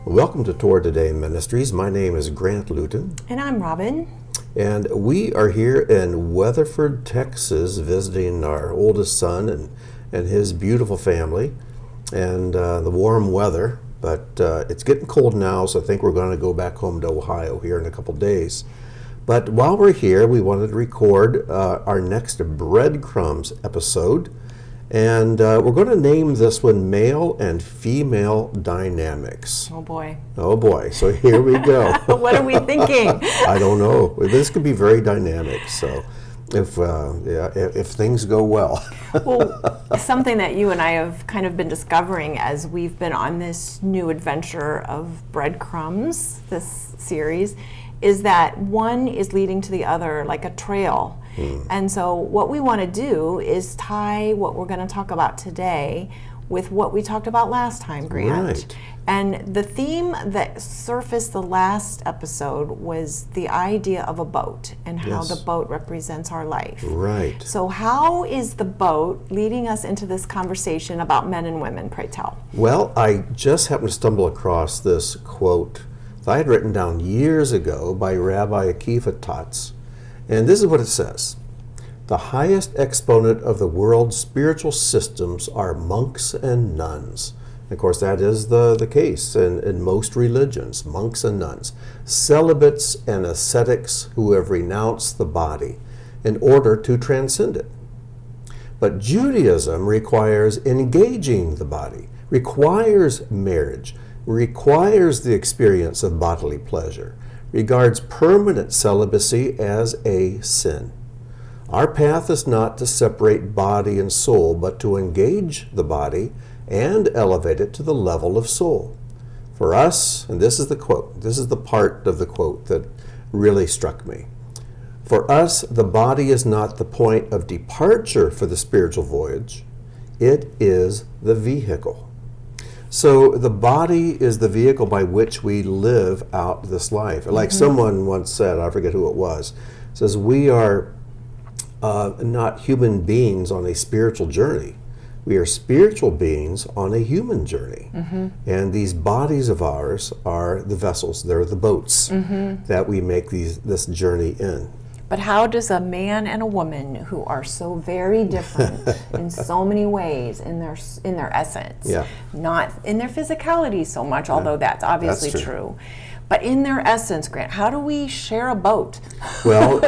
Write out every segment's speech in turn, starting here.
Welcome to Torah Today Ministries. My name is Grant Luton. And I'm Robin. And we are here in Weatherford, Texas, visiting our oldest son and his beautiful family and the warm weather. But it's getting cold now, so I think we're going to go back home to Ohio here in a couple days. But while we're here, we wanted to record our next Bread Crumbs episode. And we're going to name this one Male and Female Dynamics. Oh boy. Oh boy. So here we go. What are we thinking? I don't know. This could be very dynamic. So if things go well. Well, something that you and I have kind of been discovering as we've been on this new adventure of Bread Crumbs, this series, is that one is leading to the other like a trail. And so what we want to do is tie what we're going to talk about today with what we talked about last time, Grant. Right. And the theme that surfaced the last episode was the idea of a boat and how the boat represents our life. Right. So how is the boat leading us into this conversation about men and women, pray tell? Well, I just happened to stumble across this quote that I had written down years ago by Rabbi Akiva Tatz. And this is what it says. The highest exponent of the world's spiritual systems are monks and nuns. Of course, that is the case in most religions, monks and nuns. Celibates and ascetics who have renounced the body in order to transcend it. But Judaism requires engaging the body, requires marriage, requires the experience of bodily pleasure, regards permanent celibacy as a sin. Our path is not to separate body and soul, but to engage the body and elevate it to the level of soul. For us, and this is the quote, this is the part of the quote that really struck me. For us, the body is not the point of departure for the spiritual voyage. It is the vehicle. So the body is the vehicle by which we live out this life. Like someone once said, I forget who it was, says we are not human beings on a spiritual journey. We are spiritual beings on a human journey. And these bodies of ours are the vessels. They're the boats that we make this journey in. But how does a man and a woman who are so very different in so many ways in their essence, not in their physicality so much, although that's obviously true, but in their essence, Grant, how do we share a boat? Well,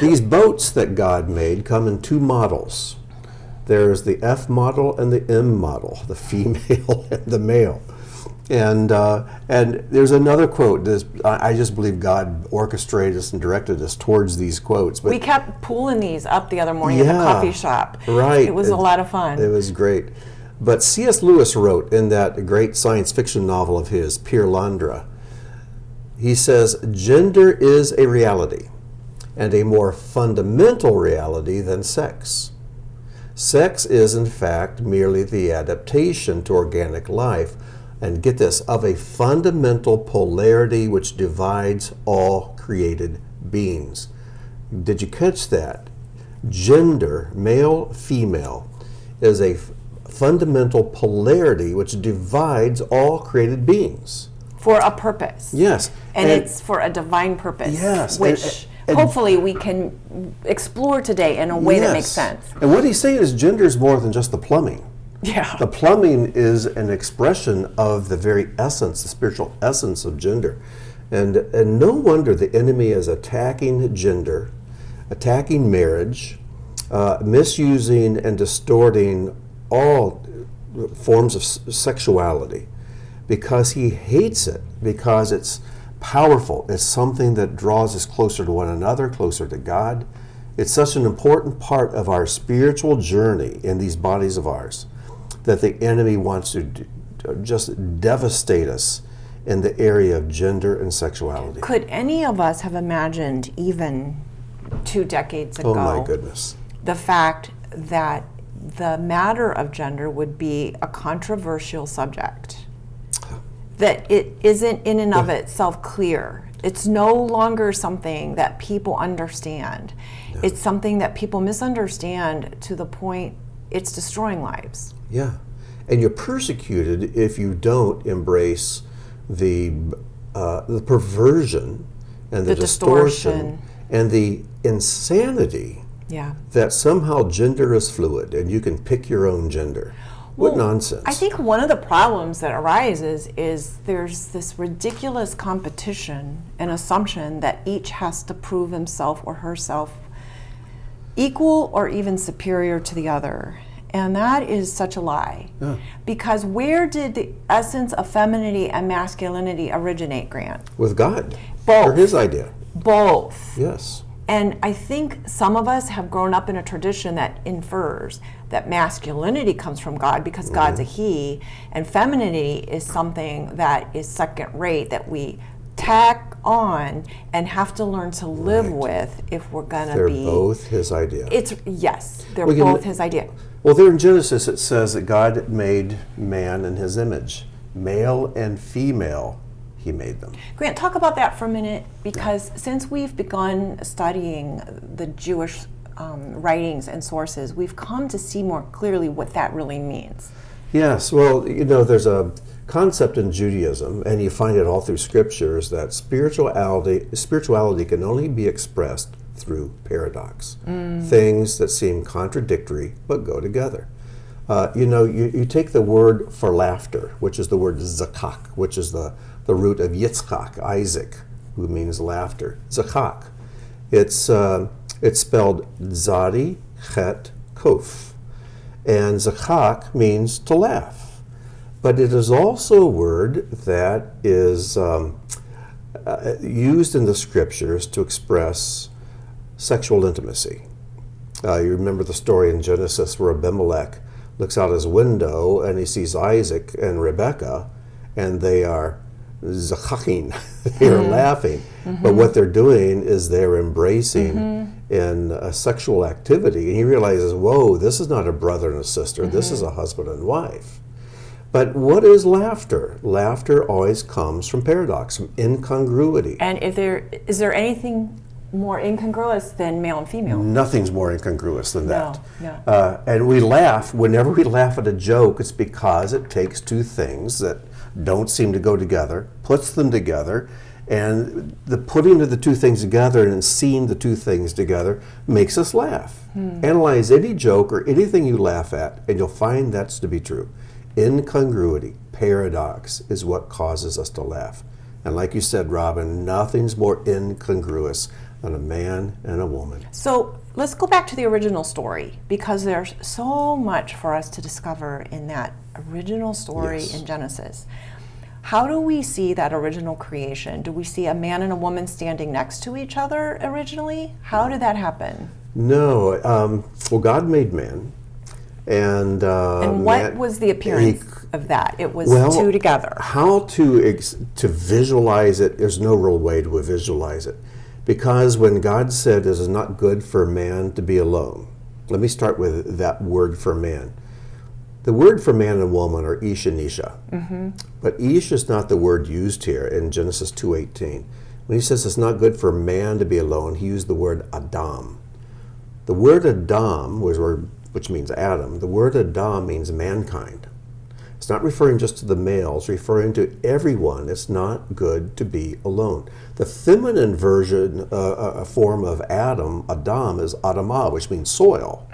these boats that God made come in two models. There's the F model and the M model, the female and the male. And there's another quote. I just believe God orchestrated us and directed us towards these quotes. But we kept pulling these up the other morning at the coffee shop. Right. It was a lot of fun. It was great. But C.S. Lewis wrote in that great science fiction novel of his, Pere Landra, he says, gender is a reality, and a more fundamental reality than sex. Sex is, in fact, merely the adaptation to organic life, and get this, of a fundamental polarity which divides all created beings. Did you catch that? Gender, male, female, is a fundamental polarity which divides all created beings. For a purpose. Yes. And it's for a divine purpose. Yes. Which hopefully we can explore today in a way that makes sense. And what he's saying is gender is more than just the plumbing. Yeah. The plumbing is an expression of the very essence, the spiritual essence of gender. And no wonder the enemy is attacking gender, attacking marriage, misusing and distorting all forms of sexuality because he hates it, because it's powerful. It's something that draws us closer to one another, closer to God. It's such an important part of our spiritual journey in these bodies of ours that the enemy wants to just devastate us in the area of gender and sexuality. Could any of us have imagined even 2 decades ago, oh my goodness, the fact that the matter of gender would be a controversial subject? That it isn't in and of itself clear. It's no longer something that people understand. No. It's something that people misunderstand to the point it's destroying lives. Yeah. And you're persecuted if you don't embrace the perversion and the distortion and the insanity Yeah. that somehow gender is fluid and you can pick your own gender. What nonsense. I think one of the problems that arises is there's this ridiculous competition and assumption that each has to prove himself or herself equal or even superior to the other. And that is such a lie. Yeah. Because where did the essence of femininity and masculinity originate, Grant? With God. Both. Or his idea. Both. Yes. And I think some of us have grown up in a tradition that infers that masculinity comes from God because God's a he, and femininity is something that is second rate that we tack on and have to learn to live with if we're going to be. They're both his idea. Yes, they're both his idea. Well, there in Genesis it says that God made man in his image. Male and female, he made them. Grant, talk about that for a minute, because since we've begun studying the Jewish writings and sources, we've come to see more clearly what that really means. Yes, well, there's a concept in Judaism, and you find it all through scriptures, that spirituality can only be expressed through paradox. Things that seem contradictory but go together. You take the word for laughter, which is the word zakak, which is the root of Yitzchak, Isaac, who means laughter. Zakak. It's spelled Zadi Chet Kof. And zakak means to laugh. But it is also a word that is used in the scriptures to express sexual intimacy. You remember the story in Genesis where Abimelech looks out his window and he sees Isaac and Rebekah, and they are zachaking, they're laughing. But what they're doing is they're embracing in a sexual activity. And he realizes, whoa, this is not a brother and a sister, this is a husband and wife. But what is laughter? Laughter always comes from paradox, from incongruity. And is there anything more incongruous than male and female? Nothing's more incongruous than that. No. And we laugh, whenever we laugh at a joke, it's because it takes two things that don't seem to go together, puts them together, and the putting of the two things together and seeing the two things together makes us laugh. Analyze any joke or anything you laugh at, and you'll find that's to be true. Incongruity, paradox, is what causes us to laugh. And like you said, Robin, nothing's more incongruous than a man and a woman. So let's go back to the original story, because there's so much for us to discover in that original story in Genesis. How do we see that original creation? Do we see a man and a woman standing next to each other originally? How did that happen? No. Well, God made man. And what was the appearance of that? It was two together. How to visualize it, there's no real way to visualize it. Because when God said it is not good for man to be alone, let me start with that word for man. The word for man and woman are ish and isha. But ish is not the word used here in Genesis 2:18. When he says it's not good for man to be alone, he used the word Adam. The word Adam, which means Adam, the word Adam means mankind. It's not referring just to the males, referring to everyone. It's not good to be alone. The feminine version, a form of Adam, is Adamah, which means soil.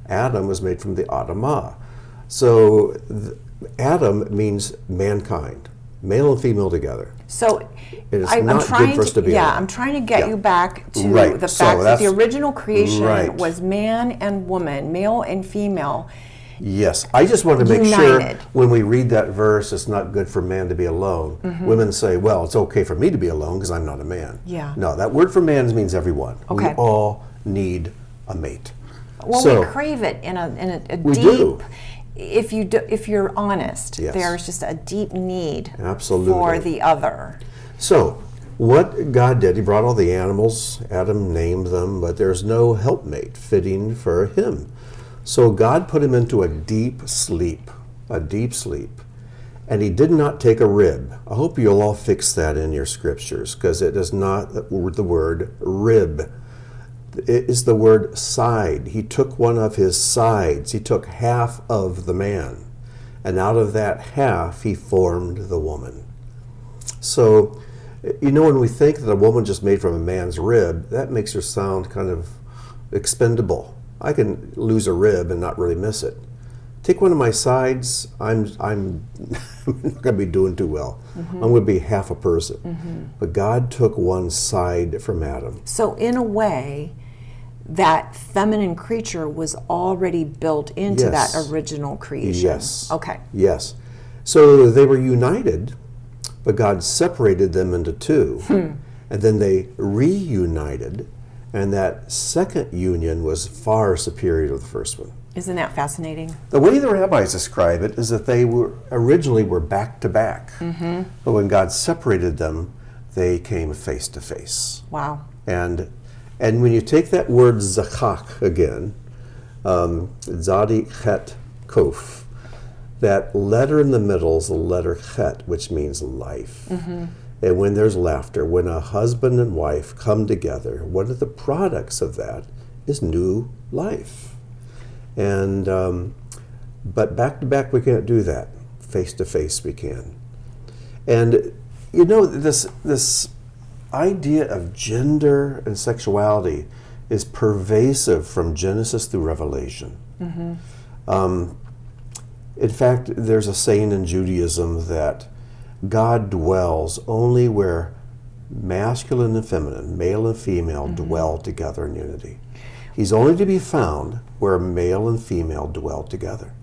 Adam was made from the Adamah. So Adam means mankind, male and female together. So it is not good for us to be alone. I'm trying to get you back to the So fact that the original creation was man and woman, male and female. Yes, I just want to make united. sure when we read that verse, it's not good for man to be alone. Women say, well, it's okay for me to be alone because I'm not a man. Yeah. No, that word for man means everyone. Okay. We all need a mate. Well, so, we crave it in a we deep. do. If you're honest, Yes. there's just a deep need Absolutely. for the other. So, what God did, he brought all the animals, Adam named them, but there's no helpmate fitting for him. So God put him into a deep sleep, and he did not take a rib. I hope you'll all fix that in your scriptures, because it is not the word rib. It is the word side. He took one of his sides. He took half of the man, and out of that half he formed the woman. So, when we think that a woman just made from a man's rib, that makes her sound kind of expendable. I can lose a rib and not really miss it. Take one of my sides, I'm not going to be doing too well. I'm going to be half a person. But God took one side from Adam. So in a way, that feminine creature was already built into that original creation. Yes. Okay. Yes. So they were united, but God separated them into two. And then they reunited, and that second union was far superior to the first one. Isn't that fascinating? The way the rabbis describe it is that they were originally back to back. But when God separated them, they came face to face. Wow. And when you take that word zakak again, zadi chet kof, that letter in the middle is the letter chet, which means life. And when there's laughter, when a husband and wife come together, one of the products of that is new life. And but back to back we can't do that. Face to face we can. And this idea of gender and sexuality is pervasive from Genesis through Revelation. In fact, there's a saying in Judaism that God dwells only where masculine and feminine, male and female, dwell together in unity. He's only to be found where male and female dwell together.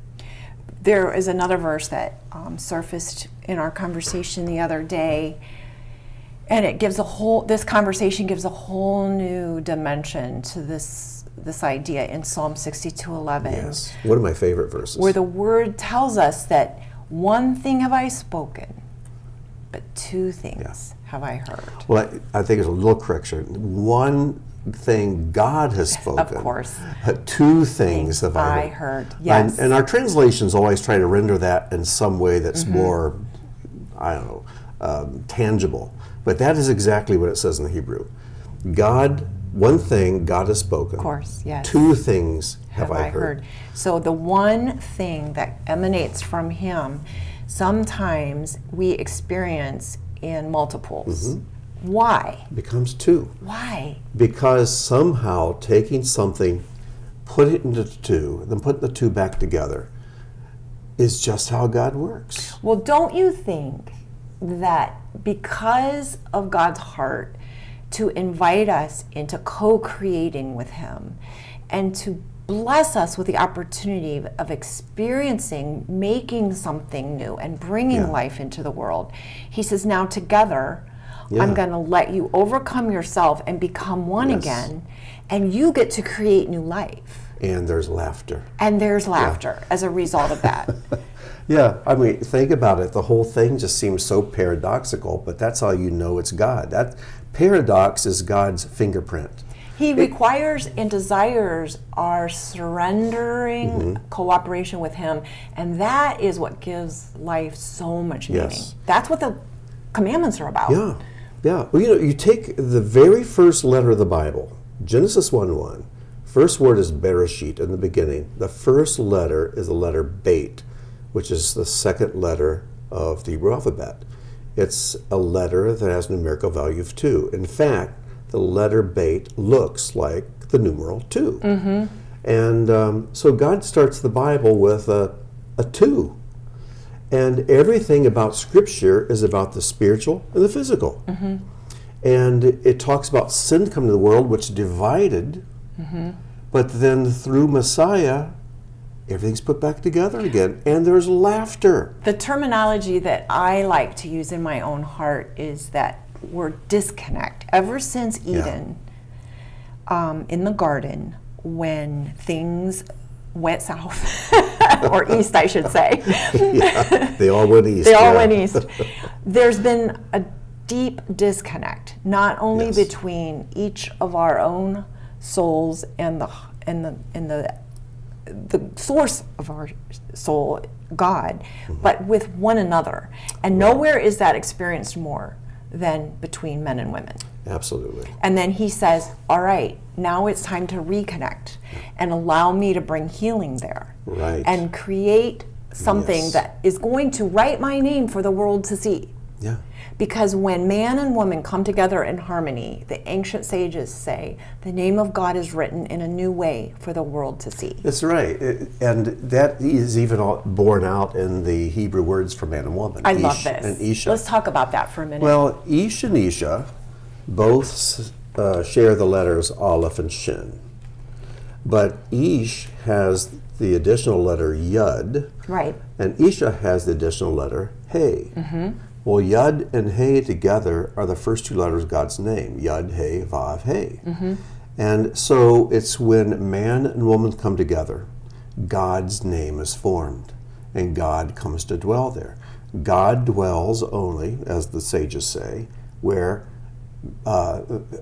There is another verse that surfaced in our conversation the other day, and it gives this conversation gives a whole new dimension to this idea in Psalm 62:11. Yes, one of my favorite verses. Where the word tells us that one thing have I spoken, but two things have I heard. Well, I think there's a little correction. One thing God has spoken. Of course. Two things have I heard. Yes. And our translations always try to render that in some way that's more, tangible. But that is exactly what it says in the Hebrew. One thing God has spoken. Of course, yes. Two things have I heard. So the one thing that emanates from Him, sometimes we experience in multiples. Why? Becomes two. Why? Because somehow taking something, put it into two, then put the two back together, is just how God works. Well, don't you think that because of God's heart to invite us into co-creating with Him and to bless us with the opportunity of experiencing, making something new and bringing life into the world, He says, now together, I'm going to let you overcome yourself and become one again, and you get to create new life. And there's laughter. And there's laughter as a result of that. Think about it. The whole thing just seems so paradoxical, but that's how you know it's God. That paradox is God's fingerprint. He requires and desires our surrendering cooperation with Him, and that is what gives life so much meaning. That's what the commandments are about. Yeah. Well, you take the very first letter of the Bible, Genesis 1:1. First word is Bereshit, in the beginning. The first letter is the letter Bet, which is the second letter of the Hebrew alphabet. It's a letter that has a numerical value of 2. In fact, the letter Bet looks like the numeral 2. And so God starts the Bible with a 2. And everything about Scripture is about the spiritual and the physical. And it talks about sin coming to the world, which divided, but then through Messiah, everything's put back together again, and there's laughter. The terminology that I like to use in my own heart is that word disconnect. Ever since Eden, in the garden, when things went south, or east, I should say. They all went east. Went east. There's been a deep disconnect, not only between each of our own souls and the source of our soul, God, but with one another. And nowhere is that experienced more than between men and women. Absolutely. And then He says, all right, now it's time to reconnect and allow me to bring healing there. Right. And create something that is going to write my name for the world to see. Yeah. Because when man and woman come together in harmony, the ancient sages say, the name of God is written in a new way for the world to see. That's right. And that is even borne out in the Hebrew words for man and woman. I Ish love this. and Isha. Let's talk about that for a minute. Well, Ish and Isha both share the letters Aleph and Shin. But Ish has the additional letter Yud. Right. And Isha has the additional letter Hey. Well, Yud and Hey together are the first two letters of God's name. Yud, Hey, Vav, Hey. And so it's when man and woman come together, God's name is formed, and God comes to dwell there. God dwells only, as the sages say, where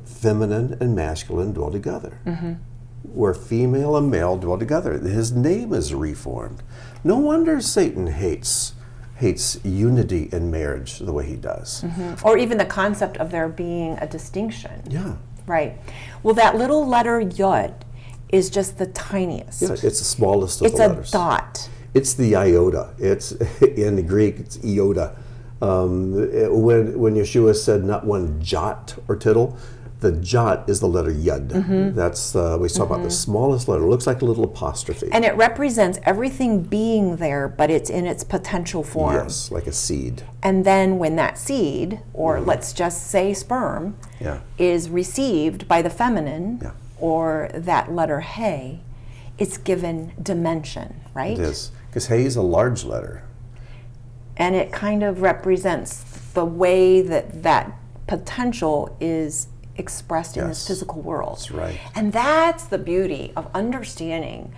feminine and masculine dwell together. Where female and male dwell together. His name is reformed. No wonder Satan hates unity in marriage the way he does. Or even the concept of there being a distinction. Yeah. Right. Well, that little letter Yud is just the tiniest. Yeah, it's the smallest of the letters. It's a dot. It's the iota. It's in the Greek. It's iota. When Yeshua said not one jot or tittle, the jot is the letter Yud. That's we talk about the smallest letter. It looks like a little apostrophe. And it represents everything being there, but it's in its potential form. Yes, like a seed. And then when that seed, or let's just say sperm, is received by the feminine, or that letter Hey, it's given dimension, right? It is. Because Hey is a large letter. And it kind of represents the way that potential is expressed in this physical world. That's right. And that's the beauty of understanding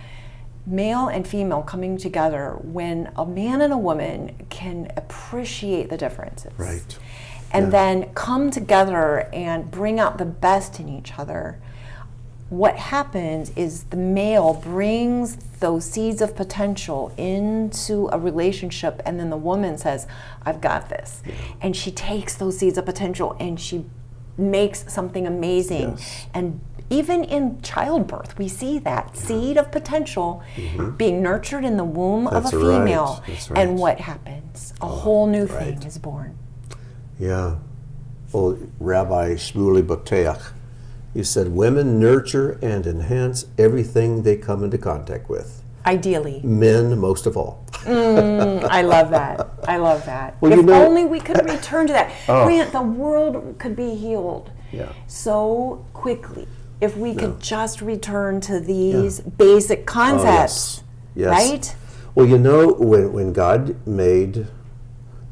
male and female coming together when a man and a woman can appreciate the differences. Right. And then come together and bring out the best in each other. What happens is the male brings those seeds of potential into a relationship, and then the woman says, I've got this. And she takes those seeds of potential and she makes something amazing. And even in childbirth, we see that seed of potential being nurtured in the womb of a female. That's right. And what happens? A whole new thing is born. Yeah. Well, Rabbi Shmuley Boteach, he said, women nurture and enhance everything they come into contact with. Ideally. Men most of all. I love that. I love that. Well, if only we could return to that. Oh. Grant, the world could be healed Yeah. so quickly if we could just return to these basic concepts. Yes. Right? Well, you know, when God made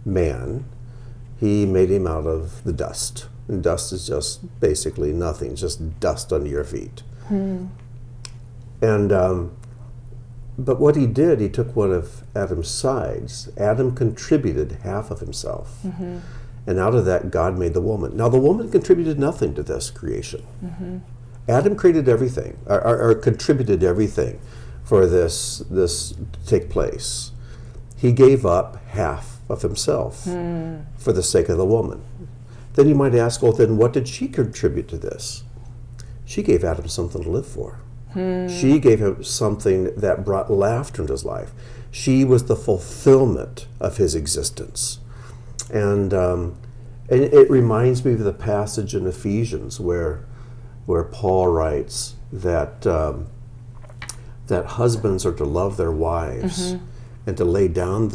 man, he made him out of the dust. And dust is just basically nothing, just dust under your feet. And but what he did, he took one of Adam's sides. Adam contributed half of himself. And out of that, God made the woman. Now, the woman contributed nothing to this creation. Adam created everything, or contributed everything for this to take place. He gave up half of himself for the sake of the woman. Then you might ask, well, then what did she contribute to this? She gave Adam something to live for. She gave him something that brought laughter into his life. She was the fulfillment of his existence. And it reminds me of the passage in Ephesians where Paul writes that that husbands are to love their wives and to lay down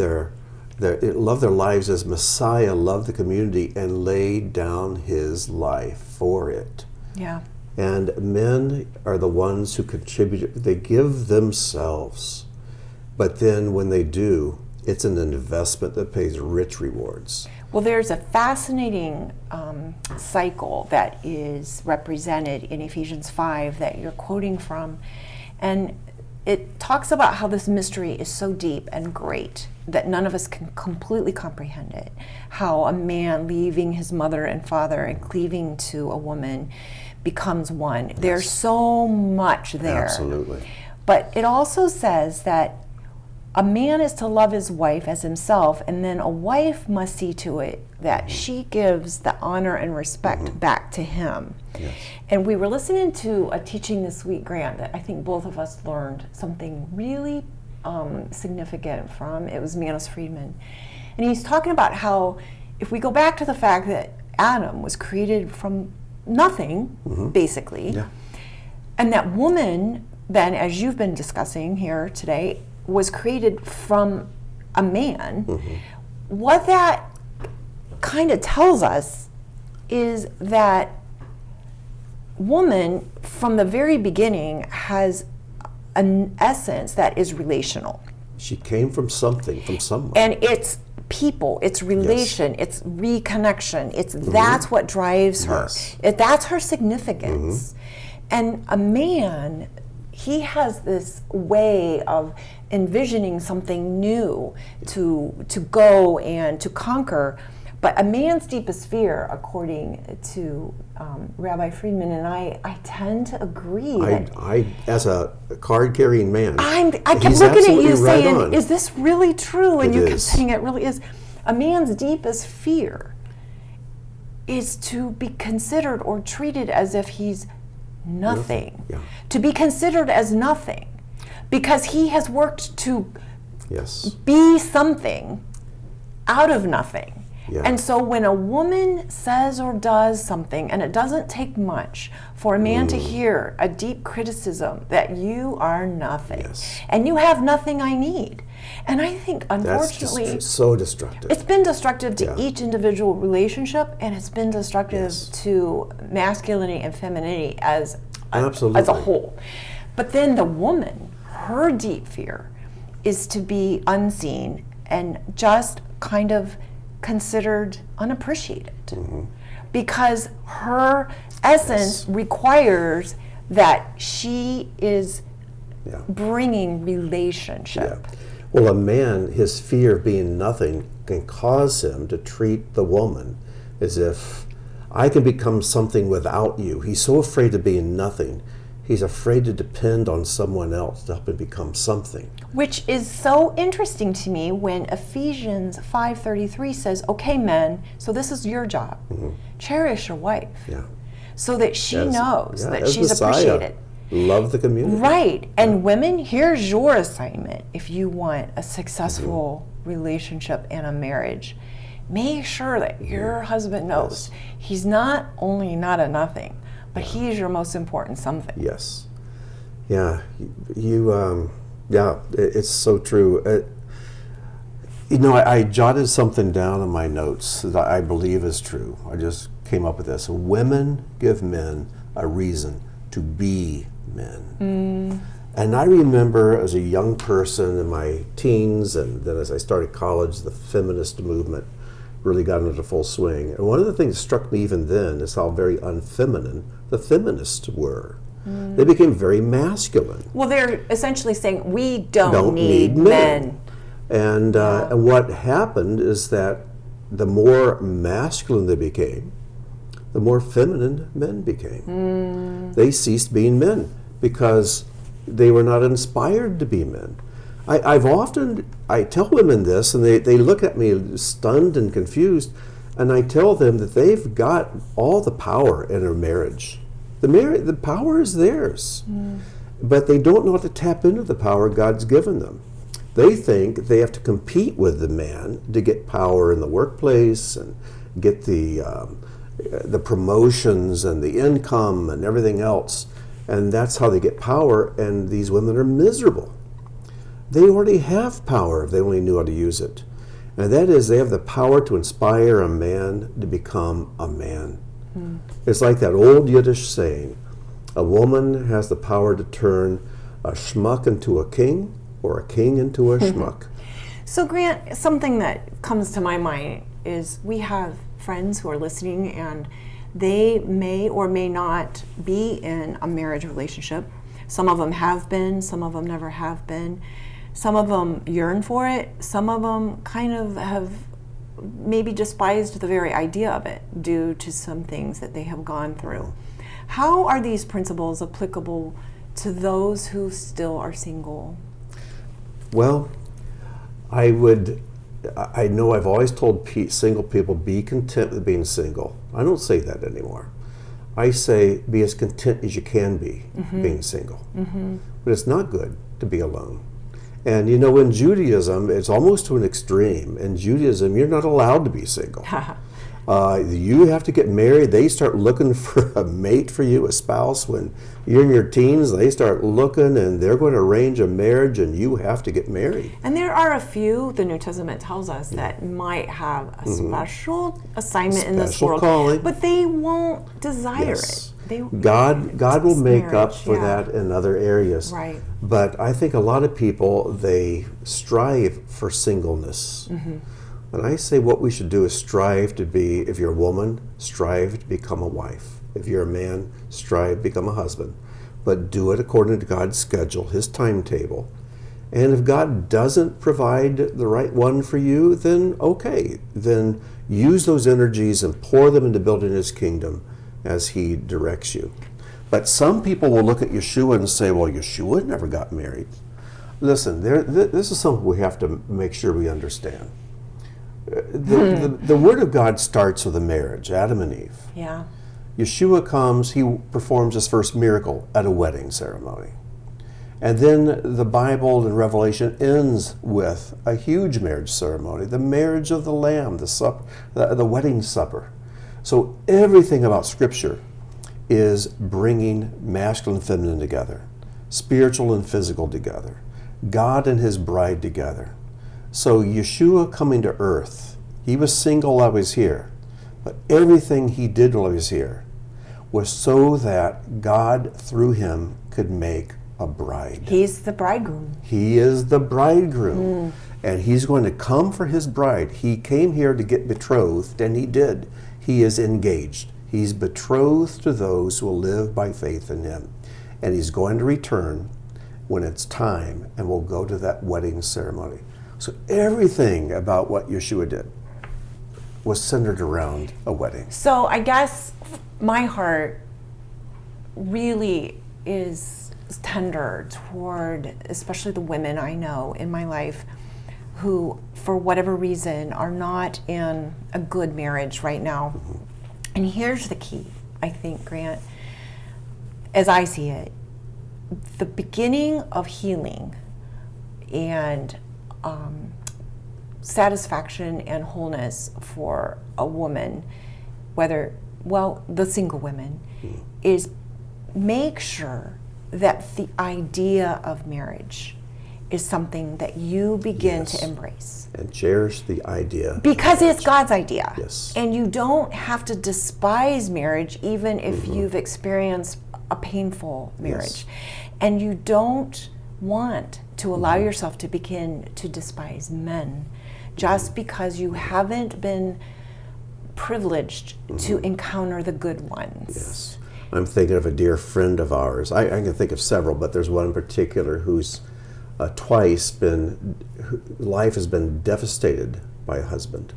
love their lives as Messiah loved the community and laid down his life for it. Yeah. And men are the ones who contribute. They give themselves. But then when they do, it's an investment that pays rich rewards. Well, there's a fascinating cycle that is represented in Ephesians 5 that you're quoting from. And it talks about how this mystery is so deep and great that none of us can completely comprehend it. How a man leaving his mother and father and cleaving to a woman becomes one. Yes. There's so much there. Absolutely. But it also says that a man is to love his wife as himself, and then a wife must see to it that she gives the honor and respect back to him. Yes. And we were listening to a teaching this week, Grant, that I think both of us learned something really significant from. It was Manos Friedman. And he's talking about how if we go back to the fact that Adam was created from nothing, basically, Yeah. and that woman, then, as you've been discussing here today, was created from a man, what that kind of tells us is that woman, from the very beginning, has an essence that is relational. She came from something, from someone. And it's people, it's relation, it's reconnection, that's what drives her. Yes. That's her significance. And a man, he has this way of envisioning something new to go and to conquer. But a man's deepest fear, according to Rabbi Friedman and I tend to agree. I as a card-carrying man, I kept he's looking at absolutely you right saying, on. is this really true? And It you kept is. saying it really is. A man's deepest fear is to be considered or treated as if he's nothing. Yeah. To be considered as nothing. Because he has worked to Yes. be something out of nothing. Yeah. And so when a woman says or does something, and it doesn't take much for a man to hear a deep criticism that you are nothing, Yes. and you have nothing I need. And I think, That's unfortunately, so destructive. it's been destructive to Yeah. each individual relationship, and it's been destructive Yes. to masculinity and femininity as a Absolutely. whole. But then the woman, her deep fear is to be unseen and just kind of considered unappreciated, because her essence requires that she is Yeah. bringing relationship. Yeah. Well, a man, his fear of being nothing can cause him to treat the woman as if I can become something without you. He's so afraid of being nothing. He's afraid to depend on someone else to help him become something. Which is so interesting to me when Ephesians 5:33 says, okay, men, so this is your job. Cherish your wife Yeah. so that she As- knows yeah, that as she's Messiah, appreciated. Love the community. Right. And women, here's your assignment if you want a successful relationship and a marriage. Make sure that your husband knows he's not only not a nothing, but he's your most important something. Yes. Yeah. It's so true. I jotted something down in my notes that I believe is true. I just came up with this. Women give men a reason to be men. And I remember as a young person in my teens, and then as I started college, the feminist movement really got into full swing. And one of the things that struck me even then is how very unfeminine the feminists were. They became very masculine. Well, they're essentially saying we don't need men. And what happened is that the more masculine they became, the more feminine men became. They ceased being men because they were not inspired to be men. I tell women this, and they look at me stunned and confused, and I tell them that they've got all the power in a marriage. The power is theirs, but they don't know how to tap into the power God's given them. They think they have to compete with the man to get power in the workplace and get the promotions and the income and everything else, and that's how they get power. And these women are miserable. They already have power if they only knew how to use it. And that is, they have the power to inspire a man to become a man. It's like that old Yiddish saying, a woman has the power to turn a schmuck into a king or a king into a schmuck. So Grant, something that comes to my mind is we have friends who are listening and they may or may not be in a marriage relationship. Some of them have been, some of them never have been. Some of them yearn for it. Some of them kind of have maybe despised the very idea of it due to some things that they have gone through. How are these principles applicable to those who still are single? Well, I know I've always told single people, be content with being single. I don't say that anymore. I say, be as content as you can be being single. But it's not good to be alone. And you know, in Judaism, it's almost to an extreme. In Judaism, you're not allowed to be single. You have to get married. They start looking for a mate for you, a spouse. When you're in your teens, they start looking, and they're going to arrange a marriage, and you have to get married. And there are a few, the New Testament tells us, that might have a special assignment in this world, calling. but they won't desire it. God will make marriage, up for that in other areas. Right. But I think a lot of people, they strive for singleness. And I say what we should do is strive to be, if you're a woman, strive to become a wife. If you're a man, strive to become a husband. But do it according to God's schedule, His timetable. And if God doesn't provide the right one for you, then okay. Then use those energies and pour them into building His kingdom as He directs you. But some people will look at Yeshua and say, well, Yeshua never got married. Listen, this is something we have to make sure we understand. The Word of God starts with a marriage, Adam and Eve. Yeah. Yeshua comes, He performs His first miracle at a wedding ceremony. And then the Bible in Revelation ends with a huge marriage ceremony, the marriage of the Lamb, the wedding supper. So everything about Scripture is bringing masculine and feminine together, spiritual and physical together, God and His bride together. So Yeshua coming to earth, He was single while He was here, but everything He did while He was here was so that God, through Him, could make a bride. He's the bridegroom. He is the bridegroom. And He's going to come for His bride. He came here to get betrothed, and He did. He is engaged. He's betrothed to those who will live by faith in Him. And He's going to return when it's time, and we'll go to that wedding ceremony. So everything about what Yeshua did was centered around a wedding. So I guess my heart really is tender toward especially the women I know in my life who, for whatever reason, are not in a good marriage right now. And here's the key, I think, Grant, as I see it. The beginning of healing and satisfaction and wholeness for a woman, the single women, is make sure that the idea of marriage is something that you begin to embrace. And cherish the idea. Because it's God's idea. Yes. And you don't have to despise marriage even if you've experienced a painful marriage. Yes. And you don't want to allow yourself to begin to despise men just because you haven't been privileged to encounter the good ones. Yes. I'm thinking of a dear friend of ours. I can think of several, but there's one in particular who's life has been devastated by a husband.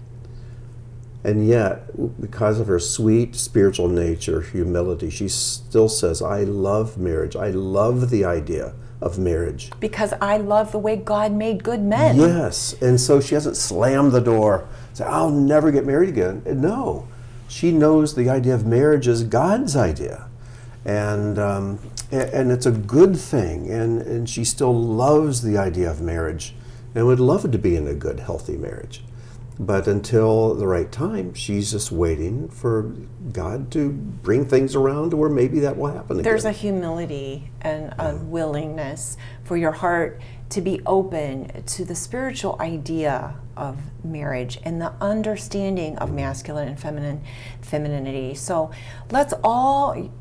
And yet, because of her sweet spiritual nature, humility, she still says, I love marriage. I love the idea of marriage. Because I love the way God made good men. Yes, and so she hasn't slammed the door, said, I'll never get married again. No, she knows the idea of marriage is God's idea. And it's a good thing, and she still loves the idea of marriage and would love to be in a good, healthy marriage. But until the right time, she's just waiting for God to bring things around to where maybe that will happen again. There's a humility and a willingness for your heart to be open to the spiritual idea of marriage and the understanding of masculine and femininity. So let's all,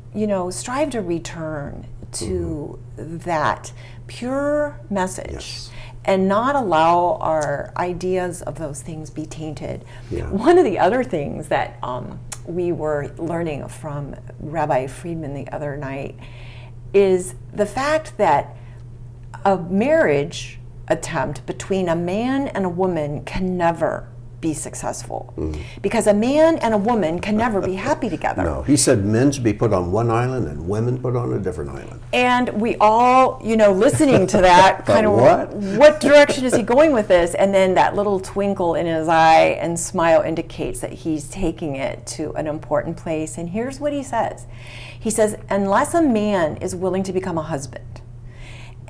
strive to return to that pure message. Yes. And not allow our ideas of those things be tainted. Yeah. One of the other things that we were learning from Rabbi Friedman the other night is the fact that a marriage attempt between a man and a woman can never be successful. Because a man and a woman can never be happy together. No, he said men should be put on one island and women put on a different island. And we all, listening to that, kind of, what direction is he going with this? And then that little twinkle in his eye and smile indicates that he's taking it to an important place. And here's what he says. He says, unless a man is willing to become a husband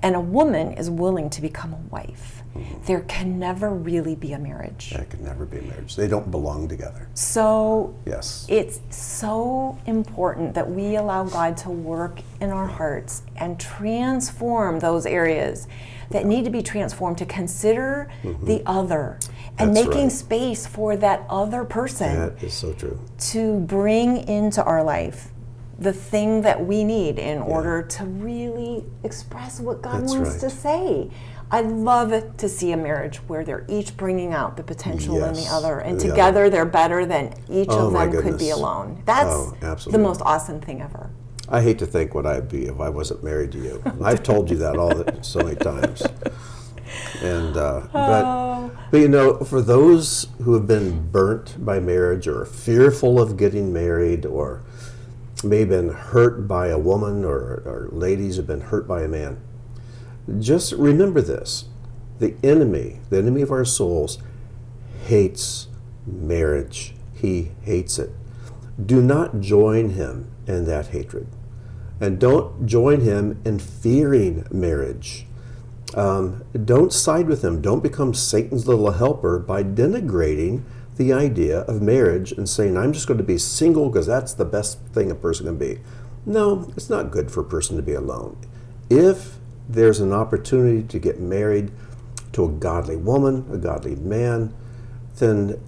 and a woman is willing to become a wife, there can never really be a marriage. That could never be a marriage. They don't belong together. So Yes. it's so important that we allow God to work in our hearts and transform those areas that need to be transformed, to consider the other and That's making right. space for that other person That is so true. to bring into our life the thing that we need in order to really express what God That's wants right. to say. I love it to see a marriage where they're each bringing out the potential in the Yes, other, and the together other. they're better than each Oh, of my them could be goodness. alone. That's Oh, the absolutely. most awesome thing ever. I hate to think what I'd be if I wasn't married to you. I've told you that so many times. And but you know, for those who have been burnt by marriage, or fearful of getting married, or may have been hurt by a woman, or ladies have been hurt by a man, just remember this: the enemy of our souls, hates marriage. He hates it. Do not join him in that hatred. And don't join him in fearing marriage. Don't side with him. Don't become Satan's little helper by denigrating the idea of marriage and saying, I'm just going to be single because that's the best thing a person can be. No, it's not good for a person to be alone. If there's an opportunity to get married to a godly woman, a godly man, then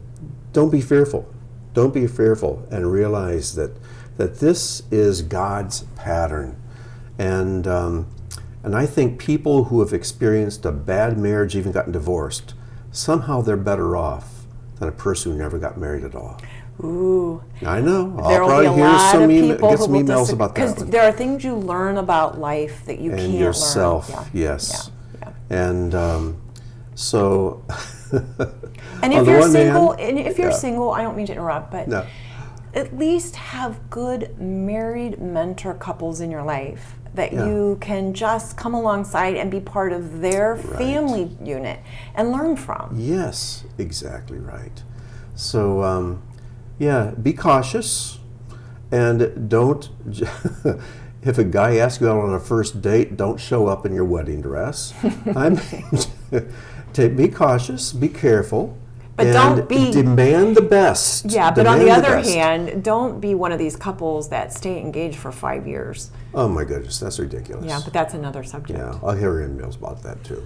don't be fearful. Don't be fearful, and realize that this is God's pattern. And I think people who have experienced a bad marriage, even gotten divorced, somehow they're better off than a person who never got married at all. Ooh. I know. There I'll will be probably a hear lot some of people get who some will emails about that because one. there are things you learn about life that you And can't yourself, learn. yes. Yeah. And so, And on if the you're one single, hand, single, I don't mean to interrupt, but no. at least have good married mentor couples in your life that Yeah. you can just come alongside and be part of their family unit and learn from. Yes, exactly right. So, be cautious, and don't, if a guy asks you out on a first date, don't show up in your wedding dress. I mean, be cautious, be careful, But and don't be- demand the best. Yeah, but on the Demand other best. hand, don't be one of these couples that stay engaged for 5 years. Oh my goodness, that's ridiculous. Yeah, but that's another subject. Yeah, I'll hear emails about that too.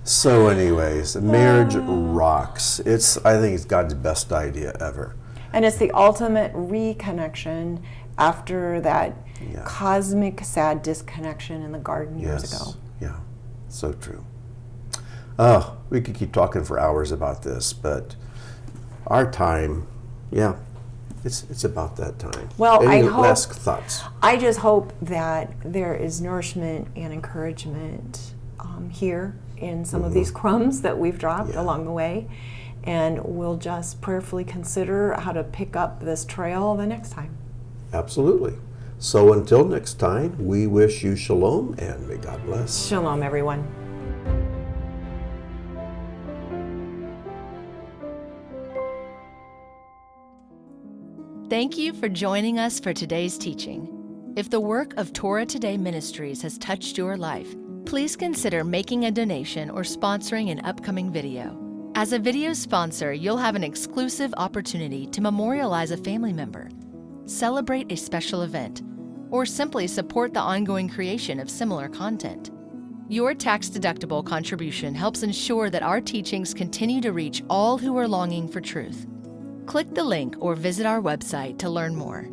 So anyways, marriage rocks. I think it's God's best idea ever. And it's the ultimate reconnection after that cosmic sad disconnection in the garden years ago. Yeah, so true. Oh, we could keep talking for hours about this, but our time, it's about that time. Well, Any I hope- last thoughts? I just hope that there is nourishment and encouragement here in some of these crumbs that we've dropped along the way. And we'll just prayerfully consider how to pick up this trail the next time. Absolutely. So until next time, we wish you shalom and may God bless. Shalom, everyone. Thank you for joining us for today's teaching. If the work of Torah Today Ministries has touched your life, please consider making a donation or sponsoring an upcoming video. As a video sponsor, you'll have an exclusive opportunity to memorialize a family member, celebrate a special event, or simply support the ongoing creation of similar content. Your tax-deductible contribution helps ensure that our teachings continue to reach all who are longing for truth. Click the link or visit our website to learn more.